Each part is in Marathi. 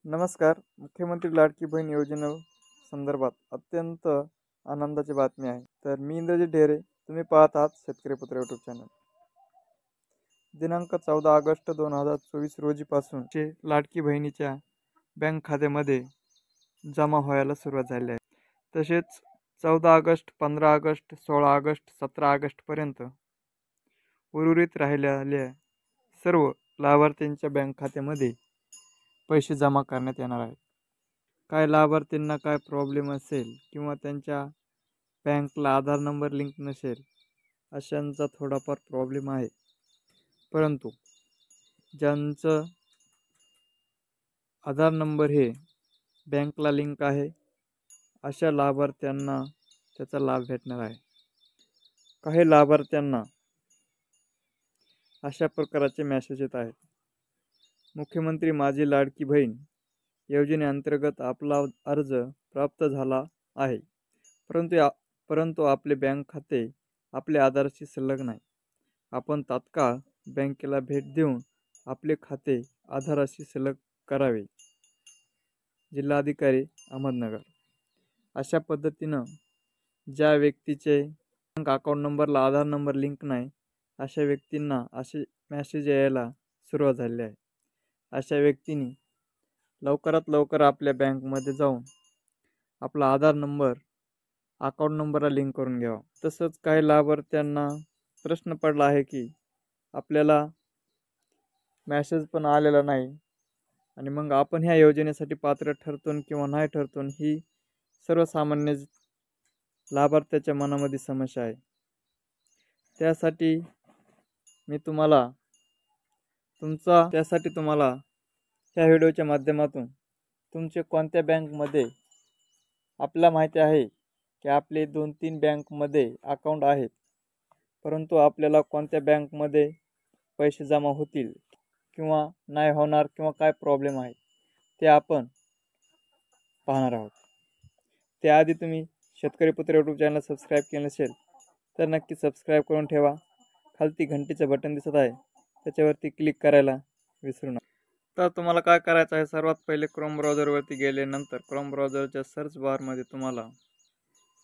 नमस्कार. मुख्यमंत्री लाडकी बहीण योजने संदर्भात अत्यंत आनंदाची बातमी आहे. तर मी इंद्रजित ढेरे, तुम्ही पाहत आहात शेतकरी पुत्र यूट्यूब चॅनल. दिनांक 14 ऑगस्ट 2024 रोजीपासून लाडकी बहिणीच्या बँक खात्यामध्ये जमा व्हायला सुरुवात झाली आहे. तसेच 14 ऑगस्ट, 15 ऑगस्ट, 16 ऑगस्ट, 17 ऑगस्टपर्यंत उर्वरित राहिलेल्या सर्व लाभार्थ्यांच्या बँक खात्यामध्ये पैसे जमा करण्यात येणार आहेत. काय लाभार्थींना काय प्रॉब्लेम असेल किंवा त्यांच्या बँकला आधार नंबर लिंक नसेल अशांचा थोडाफार प्रॉब्लेम आहे, परंतु ज्यांचं आधार नंबर हे बँकला लिंक आहे अशा लाभार्थ्यांना त्याचा लाभ भेटणार आहे. काही लाभार्थ्यांना अशा प्रकारचे मेसेज येत आहेत. मुख्यमंत्री माझी लाडकी बहीण योजनेअंतर्गत आपला अर्ज प्राप्त झाला आहे, परंतु आपले बँक खाते आपल्या आधारशी संलग्न नाही. आपण तात्काळ बँकेला भेट देऊन आपले खाते आधाराशी संलग्न करावे. जिल्हाधिकारी अहमदनगर. अशा पद्धतीनं ज्या व्यक्तीचे बँक अकाउंट नंबरला आधार नंबर लिंक नाही अशा व्यक्तींना असे मेसेज यायला सुरुवात झाली आहे. अशा व्यक्तींनी लवकरात लवकर आपल्या बँकमध्ये जाऊन आपला आधार नंबर अकाउंट नंबरला लिंक करून घ्यावा. तसंच काही लाभार्थ्यांना प्रश्न पडला आहे की आपल्याला मेसेज पण आलेला नाही आणि मग आपण ह्या योजनेसाठी पात्र ठरतो किंवा नाही ठरतो, ही सर्वसामान्य लाभार्थ्याच्या मनामध्ये समस्या आहे. त्यासाठी तुम्हाला ह्या व्हिडिओच्या माध्यमातून तुमचे कोणत्या बँकमध्ये आपल्याला माहिती आहे की आपले 2-3 बँकमध्ये अकाउंट आहेत, परंतु आपल्याला कोणत्या बँकमध्ये पैसे जमा होतील किंवा नाही होणार किंवा काय प्रॉब्लेम आहे ते आपण पाहणार आहोत. त्याआधी तुम्ही शेतकरी पुत्र यूट्यूब चॅनल सबस्क्राईब केले नसेल तर नक्की सबस्क्राईब करून ठेवा. खालती घंटीचं बटन दिसत आहे त्याच्यावरती क्लिक करायला विसरू नका. तर तुम्हाला काय करायचं आहे, सर्वात पहिले क्रोम ब्राउझरवरती गेल्यानंतर क्रोम ब्राउझरच्या सर्च बारमध्ये तुम्हाला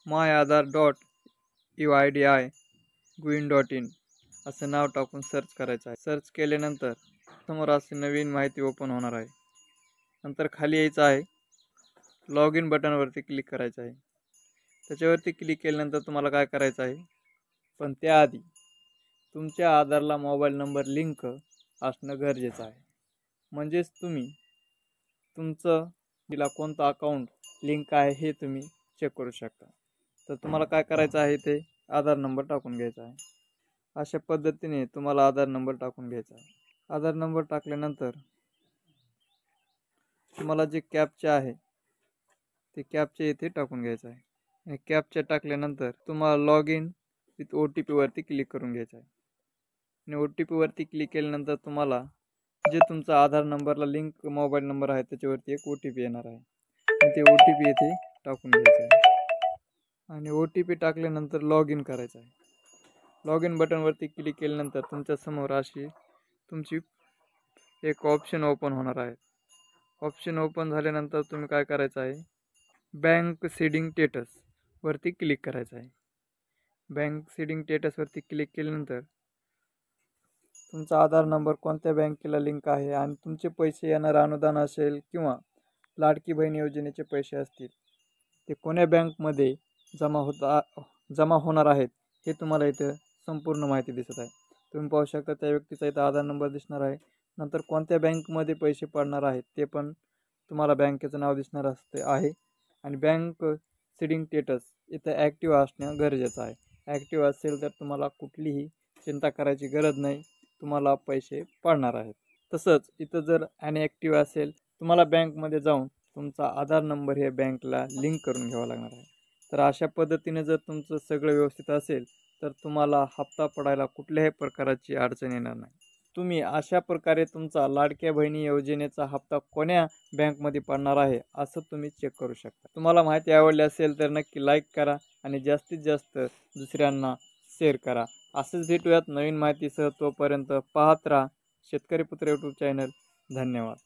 myAadhar.uidi.gov.in असं नाव टाकून सर्च करायचं आहे. सर्च केल्यानंतर समोर अशी नवीन माहिती ओपन होणार आहे. नंतर खाली यायचं आहे, लॉग इन बटनवरती क्लिक करायचं आहे. त्याच्यावरती क्लिक केल्यानंतर तुम्हाला काय करायचं आहे, पण त्याआधी तुमच्या आधारला मोबाईल नंबर लिंक असणं गरजेचं आहे. म्हणजेच तुम्ही तिला कोणतं अकाउंट लिंक आहे हे तुम्ही चेक करू शकता. तर तुम्हाला काय करायचं आहे, ते आधार नंबर टाकून घ्यायचा आहे. अशा पद्धतीने तुम्हाला आधार नंबर टाकून घ्यायचा आहे. आधार नंबर टाकल्यानंतर तुम्हाला जे कॅप्चा आहे ते कॅप्चा इथे टाकून घ्यायचा आहे. कॅप्चा टाकल्यानंतर तुम्हाला लॉग इन विथ OTP वरती क्लिक करून घ्यायचं आहे. आणि OTP वरती क्लिक केल्यानंतर तुम्हाला जे तुमचा आधार नंबरला लिंक मोबाईल नंबर आहे त्याच्यावरती एक OTP येणार आहे. ते OTP इथे टाकून घ्यायचं आहे. आणि OTP टाकल्यानंतर लॉग इन करायचं आहे. लॉग इन बटनवरती क्लिक केल्यानंतर तुमच्या समोर अशी तुमची एक ऑप्शन ओपन होणार आहे. ऑप्शन ओपन झाल्यानंतर तुम्ही काय करायचं आहे, बँक सीडिंग स्टेटस वरती क्लिक करायचं आहे. बँक सीडिंग स्टेटसवरती क्लिक केल्यानंतर तुमचा आधार नंबर कोणत्या बँकेला लिंक आहे आणि तुमचे पैसे येणार अनुदान असेल किंवा लाडकी बहीण योजनेचे पैसे असतील ते कोण्या बँकमध्ये जमा होणार आहेत हे तुम्हाला इथं संपूर्ण माहिती दिसत आहे. तुम्ही पाहू शकता त्या व्यक्तीचा इथं आधार नंबर दिसणार आहे. नंतर कोणत्या बँकमध्ये पैसे पडणार आहेत ते पण तुम्हाला बँकेचं नाव दिसणार आहे. आणि बँक सीडिंग स्टेटस इथं ॲक्टिव्ह असणं गरजेचं आहे. ॲक्टिव्ह असेल तर तुम्हाला कुठलीही चिंता करायची गरज नाही, तुम्हाला पैसे पडणार आहेत. तसंच इथं जर अनॲक्टिव्ह असेल तुम्हाला बँकमध्ये जाऊन तुमचा आधार नंबर हे बँकला लिंक करून घ्यावा लागणार आहे. तर अशा पद्धतीने जर तुमचं सगळं व्यवस्थित असेल तर तुम्हाला हप्ता पडायला कुठल्याही प्रकारची अडचण येणार नाही. तुम्ही अशा प्रकारे तुमचा लाडक्या बहिणी योजनेचा हप्ता कोण्या बँकमध्ये पडणार आहे असं तुम्ही चेक करू शकता. तुम्हाला माहिती आवडली असेल तर नक्की लाईक करा आणि जास्तीत जास्त दुसऱ्यांना शेअर करा. असंच भेटूयात नवीन माहितीसह. तोपर्यंत पाहत राहा शेतकरी पुत्र यूट्यूब चॅनल. धन्यवाद.